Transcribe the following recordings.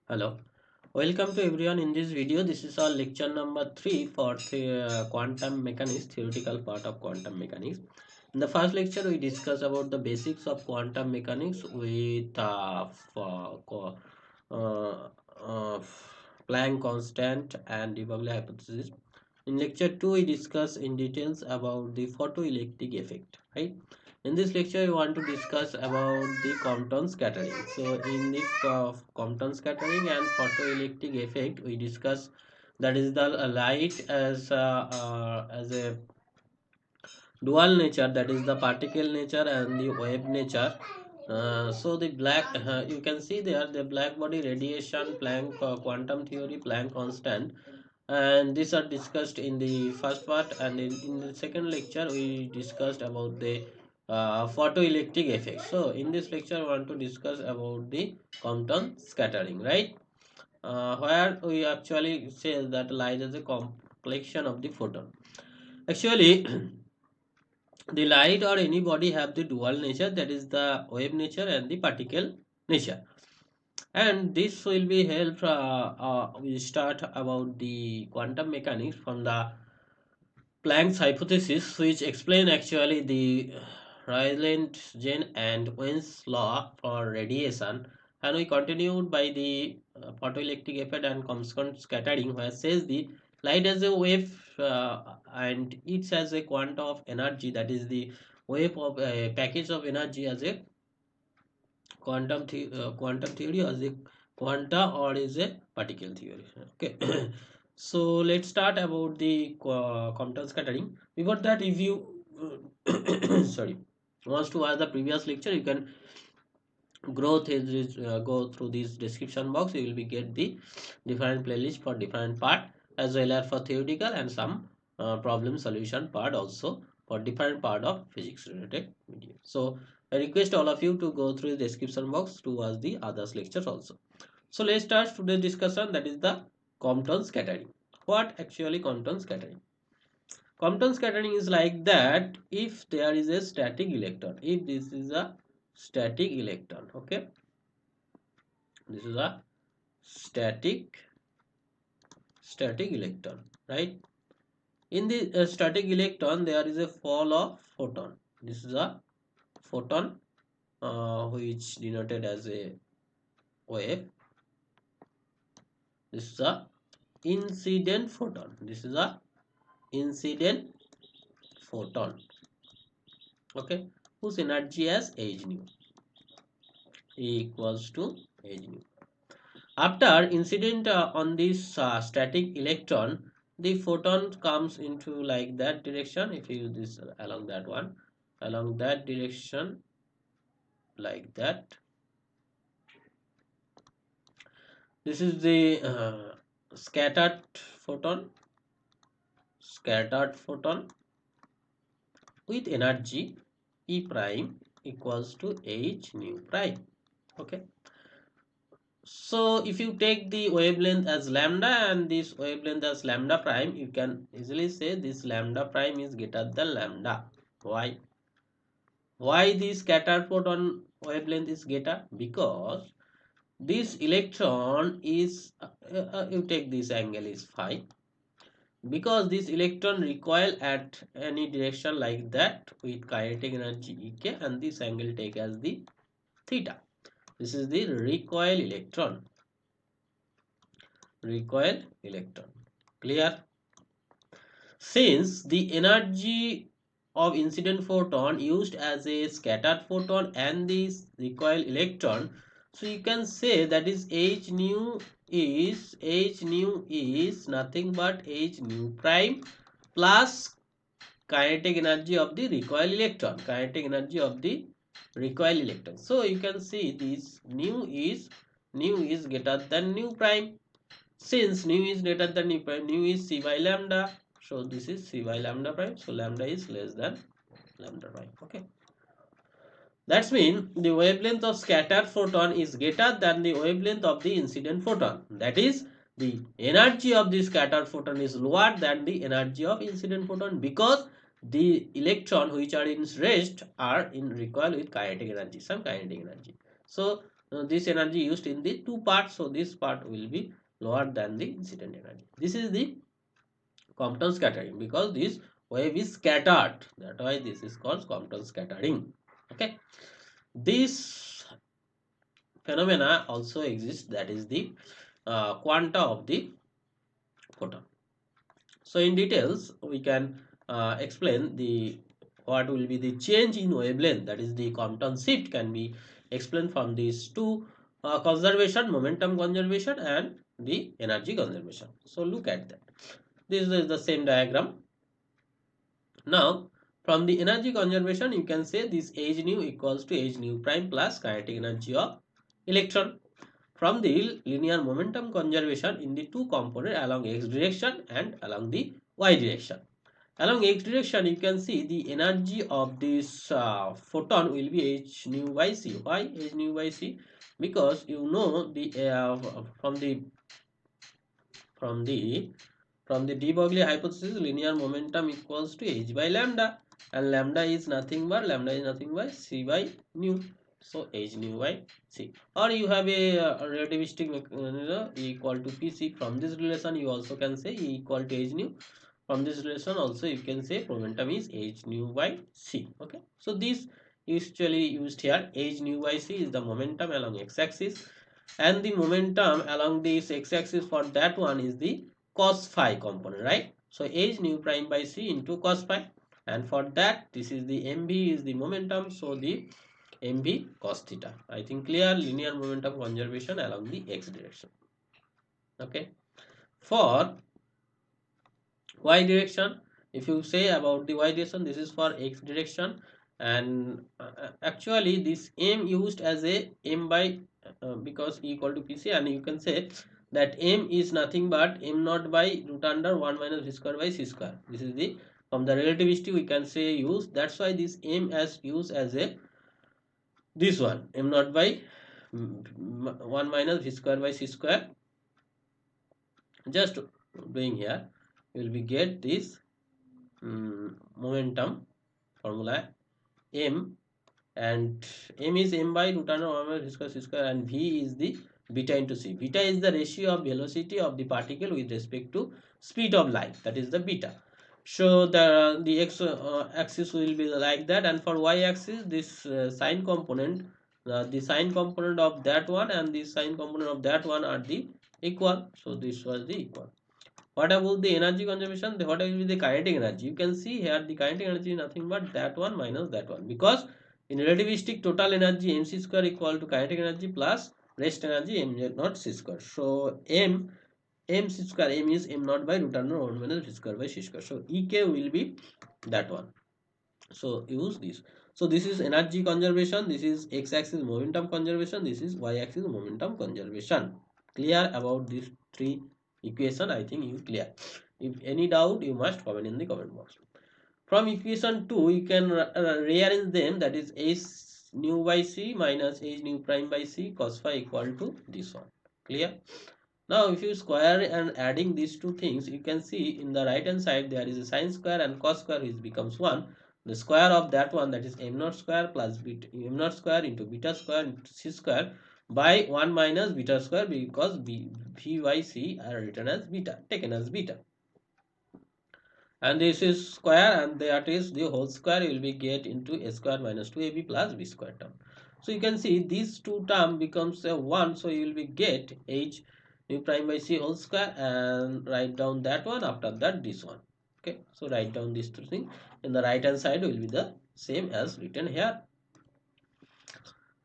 Hello, welcome to everyone in this video. This is our lecture number 3 for the quantum mechanics, theoretical part of quantum mechanics. In the first lecture, we discussed about the basics of quantum mechanics with uh, uh, Planck constant and de Broglie hypothesis. In lecture 2, we discuss in details about the photoelectric effect, right? In this lecture, we want to discuss about the Compton scattering. So, in the Compton scattering and photoelectric effect, we discuss that is the light as a dual nature, that is the particle nature and the wave nature. So the black you can see there the black body radiation, Planck quantum theory, Planck constant, and these are discussed in the first part, and in the second lecture we discussed about the photoelectric effect. So in this lecture I want to discuss about the Compton scattering, right? Where we actually say that light is a collection of the photon. Actually the light or any body have the dual nature, that is the wave nature and the particle nature, and this will be help we start about the quantum mechanics from the Planck's hypothesis, which explain actually the Rayleigh-Jeans and Wien's law for radiation, and we continued by the photoelectric effect and constant scattering, where says the light as a wave and it has a quanta of energy, that is the wave of a package of energy as a quantum theory as a quanta or is a particle theory. Okay. So let's start about the Compton scattering. Before that, if you sorry wants to watch the previous lecture, you can go through this description box. You will be get the different playlist for different part, as well as for theoretical and some problem solution part also for different part of physics related video. So I request all of you to go through the description box to watch the others lectures also. So let's start today's discussion, that is the Compton scattering. What actually Compton scattering? Compton scattering is like that if there is a static electron. If this is a static electron, okay, this is a static electron, right? In the static electron, there is a fall of photon. This is a photon, which denoted as a wave. This is a incident photon. This is a incident photon, okay, whose energy as h nu equals to h nu. After incident on this static electron, the photon comes into like that direction. If you use this along that one, along that direction, like that. This is the scattered photon, scattered photon with energy E prime equals to h nu prime. Okay. So if you take the wavelength as lambda and this wavelength as lambda prime, you can easily say this lambda prime is greater than lambda. Why? Why this scattered photon wavelength is greater? Because this electron is, you take this angle is phi. Because this electron recoil at any direction like that with kinetic energy Ek, and this angle take as the theta. This is the recoil electron. Recoil electron. Clear? Since the energy of incident photon used as a scattered photon and this recoil electron, so you can say that is h nu is nothing but h nu prime plus kinetic energy of the recoil electron, kinetic energy of the recoil electron. So you can see this nu is greater than nu prime. Since nu is greater than nu prime, nu is c by lambda. So this is c by lambda prime. So lambda is less than lambda prime. Okay. That's mean the wavelength of scattered photon is greater than the wavelength of the incident photon. That is, the energy of the scattered photon is lower than the energy of incident photon, because the electron which are in rest are in recoil with kinetic energy, some kinetic energy. So this energy used in the two parts, so this part will be lower than the incident energy. This is the Compton scattering, because this wave is scattered, that's why this is called Compton scattering. Okay, this phenomena also exists, that is the quanta of the photon. So in details we can explain the what will be the change in wavelength, that is the Compton shift, can be explained from these two conservation, momentum conservation and the energy conservation. So look at that, this is the same diagram. Now from the energy conservation you can say this H nu equals to H nu prime plus kinetic energy of electron. From the linear momentum conservation in the two component along x direction and along the y direction. Along x direction you can see the energy of this photon will be h nu by c. Why h nu by c? Because you know the from the from the de Broglie hypothesis, linear momentum equals to h by lambda, and lambda is nothing but c by nu. So h nu by c. Or you have a relativistic E equal to pc. From this relation you also can say E equal to h nu. From this relation also you can say momentum is h nu by c. Okay, so this usually used here. H nu by c is the momentum along x-axis, and the momentum along this x-axis for that one is the cos phi component, right? So h nu prime by c into cos phi, and for that this is the mv is the momentum, so the mv cos theta. I think clear, linear momentum conservation along the x direction. Okay, for y direction, if you say about the y direction, this is for x direction, and actually this m used as a m by because E equal to pc, and you can say that m is nothing but m naught by root under 1 minus v square by c square. This is the from the relativity we can say use, that's why this m as used as a this one m naught by 1 minus v square by c square. Just doing here you will be get this momentum formula m, and m is m by root under 1 minus v square c square, and v is the beta into c. Beta is the ratio of velocity of the particle with respect to speed of light, that is the beta. So the x axis will be like that, and for y axis this sine component, the sine component of that one and the sine component of that one are the equal, so this was the equal. What about the energy conservation? What will be the kinetic energy? You can see here the kinetic energy is nothing but that one minus that one, because in relativistic total energy mc square equal to kinetic energy plus rest energy m naught c square. So m c square, m is m naught by root under 1 minus v square by c square. So ek will be that one. So use this. So this is energy conservation, this is x-axis momentum conservation, this is y-axis momentum conservation. Clear about these three equation? I think you clear. If any doubt you must comment in the comment box. From equation 2 you can rearrange them, that is h nu by c minus h nu prime by c cos phi equal to this one. Clear? Now if you square and adding these two things, you can see in the right hand side there is a sine square and cos square which becomes 1. The square of that one, that is m naught square plus beta, m naught square into beta square into c square by 1 minus beta square, because v by c are written as beta, taken as beta. And this is square, and that is the whole square will be get into a square minus 2ab plus b square term. So you can see these two term becomes a 1, so you will be get h nu prime by c whole square, and write down that one, after that this one. Okay, so write down these two things. In the right hand side will be the same as written here.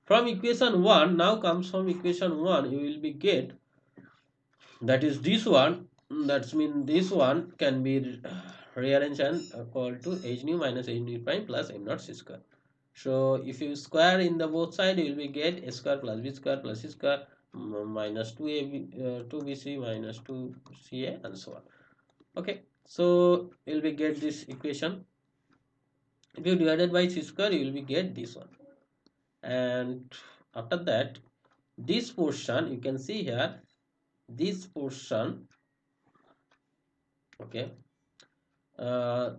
From equation 1, now comes from equation 1 you will be get, that is this one, that's mean this one can be rearranged and equal to h nu minus h nu prime plus m naught c square. So if you square in the both side you will be get a square plus b square plus c square minus 2bc minus 2ca and so on. Okay, so you will be get this equation. If you divided by c square you will be get this one, and after that this portion you can see here, this portion, okay, uh,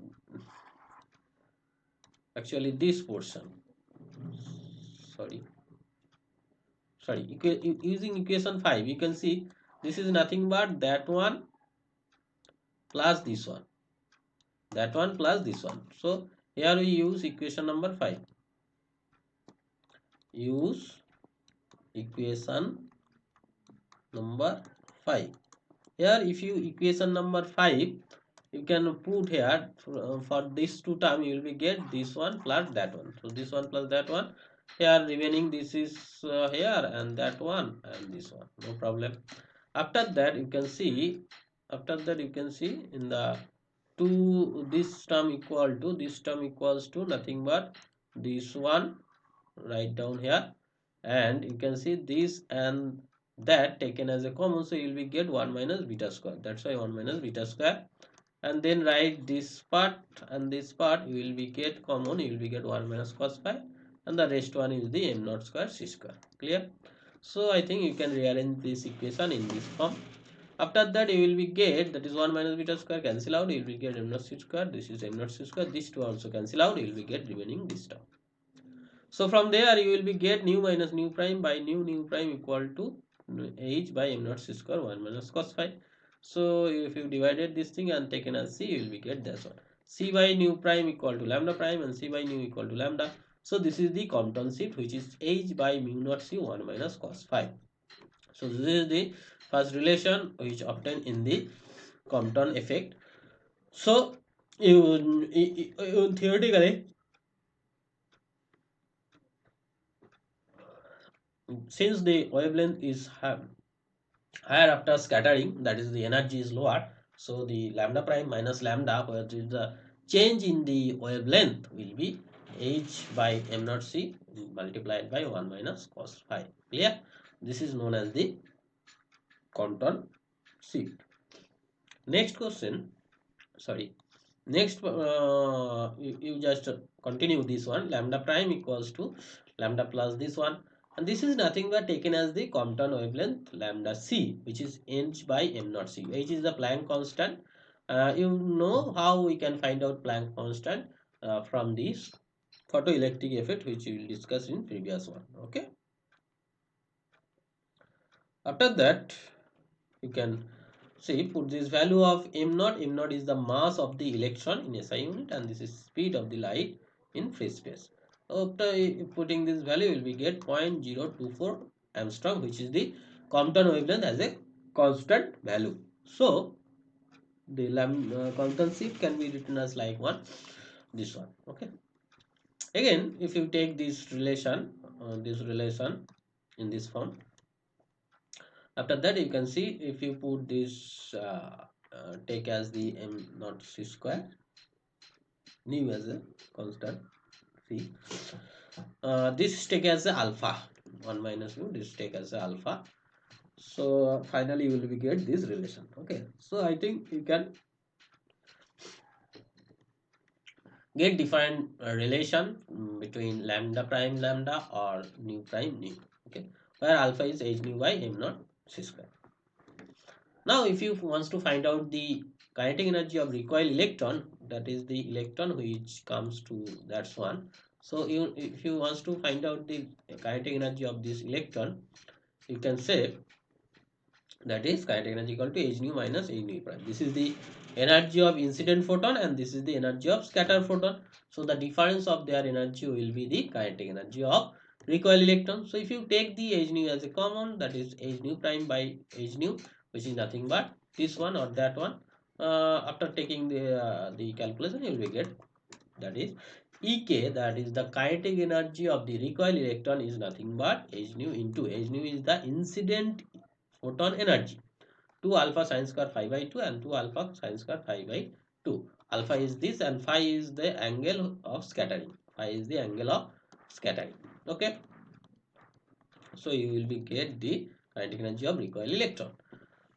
actually this portion, sorry, sorry, using equation 5, you can see this is nothing but that one plus this one, that one plus this one. So here we use equation number 5. Use equation number 5. Here if you equation number 5, you can put here for this two term you will be get this one plus that one. So this one plus that one, here remaining this is here, and that one and this one, no problem. After that you can see, after that you can see in the two, this term equal to this term equals to nothing but this one, write down here, and you can see this and that taken as a common, so you will be get 1 minus beta square, that's why 1 minus beta square. And then write this part and this part, you will be get common, you will be get 1 minus cos phi, and the rest one is the m naught square c square. Clear? So I think you can rearrange this equation in this form. After that you will be get, that is 1 minus beta square cancel out, you will be get m naught c square, this is m naught c square, this two also cancel out, you will be get remaining this term. So from there you will be get nu minus nu prime by nu prime equal to h by m naught c square 1 minus cos phi. So if you divided this thing and taken as c, you will be get this one, c by nu prime equal to lambda prime and c by nu equal to lambda. So this is the Compton shift, which is h by mu naught c 1 minus cos phi. So this is the first relation which obtained in the Compton effect. So you theoretically, since the wavelength is higher after scattering, that is the energy is lower, so the lambda prime minus lambda, which is the change in the wavelength, will be h by m naught c multiplied by 1 minus cos phi. Clear? This is known as the Compton shift. Next question, sorry, next you just continue this one, lambda prime equals to lambda plus this one, and this is nothing but taken as the Compton wavelength lambda c, which is h by m naught c. H is the Planck constant. You know how we can find out Planck constant from this photoelectric effect, which we will discuss in previous one. Okay, after that you can see, put this value of m naught. M naught is the mass of the electron in SI unit, and this is speed of the light in free space. After putting this value, will be get 0.024 Armstrong, which is the Compton wavelength as a constant value. So the Compton shift can be written as like one, this one. Okay. Again, if you take this relation in this form, after that you can see, if you put this take as the m naught c square, nu as a constant c, this take as a alpha, 1 minus nu, this take as a alpha. So finally you will be get this relation. Okay, so I think you can get different relation between lambda prime lambda or nu prime nu. Okay, where alpha is h nu by m naught c square. Now if you wants to find out the kinetic energy of recoil electron, that is the electron which comes to that one. So if you wants to find out the kinetic energy of this electron, you can say that is kinetic energy equal to h nu minus h nu prime. This is the energy of incident photon and this is the energy of scattered photon. So the difference of their energy will be the kinetic energy of recoil electron. So if you take the h nu as a common, that is h nu prime by h nu, which is nothing but this one or that one. After taking the calculation, you will get, that is ek, that is the kinetic energy of the recoil electron, is nothing but h nu into h nu is the incident photon energy, 2 alpha sin square phi by 2 and 2 alpha sin square phi by 2. Alpha is this and phi is the angle of scattering. Phi is the angle of scattering. Okay, so you will be get the kinetic energy of recoil electron.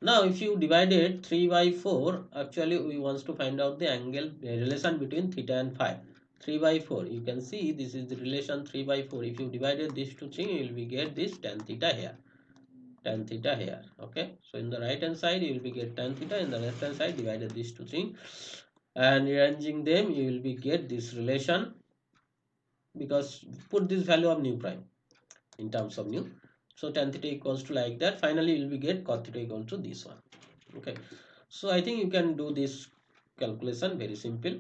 Now if you divided 3 by 4, actually we wants to find out the angle relation between theta and phi. 3 by 4, you can see this is the relation 3 by 4. If you divided this to 3, you will be get this tan theta here, tan theta here. Okay, so in the right hand side you will be get tan theta, in the left hand side divided this to 3, and arranging them you will be get this relation, because put this value of nu prime in terms of nu. So tan theta equals to like that. Finally, you will get cos theta equal to this one. Okay. So I think you can do this calculation very simple.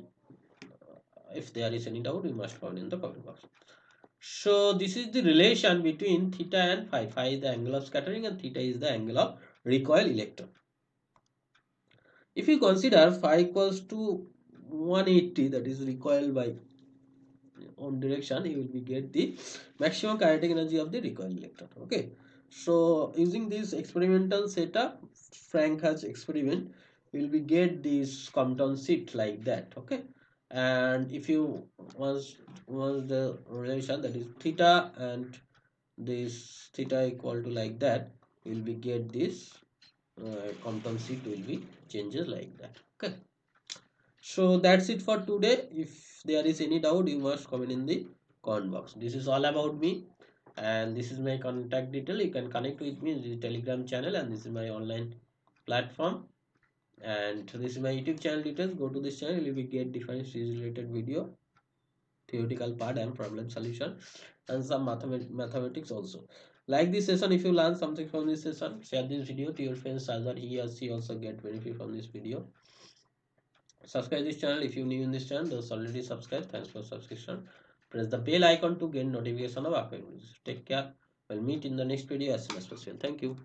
If there is any doubt, you must comment in the comment box. So this is the relation between theta and phi. Phi is the angle of scattering and theta is the angle of recoil electron. If you consider phi equals to 180, that is recoil by on direction, you will be get the maximum kinetic energy of the recoil electron. Okay. So using this experimental setup, Frank has experiment, will be get this Compton sheet like that. Okay. And if you once the relation, that is theta and this theta equal to like that, will be get this Compton sheet will be changes like that. Okay. So that's it for today. If there is any doubt, you must comment in the comment box. This is all about me, and this is my contact detail. You can connect with me in the Telegram channel, and this is my online platform. And this is my YouTube channel details. Go to this channel, you will get different series related video, theoretical part and problem solution, and some mathematics also. Like this session, if you learn something from this session, share this video to your friends so that he or she also get benefit from this video. Subscribe this channel if you new in this channel. Those already subscribed, thanks for subscription. Press the bell icon to get notification of upcoming videos. Take care. We'll meet in the next video as soon as possible. Thank you.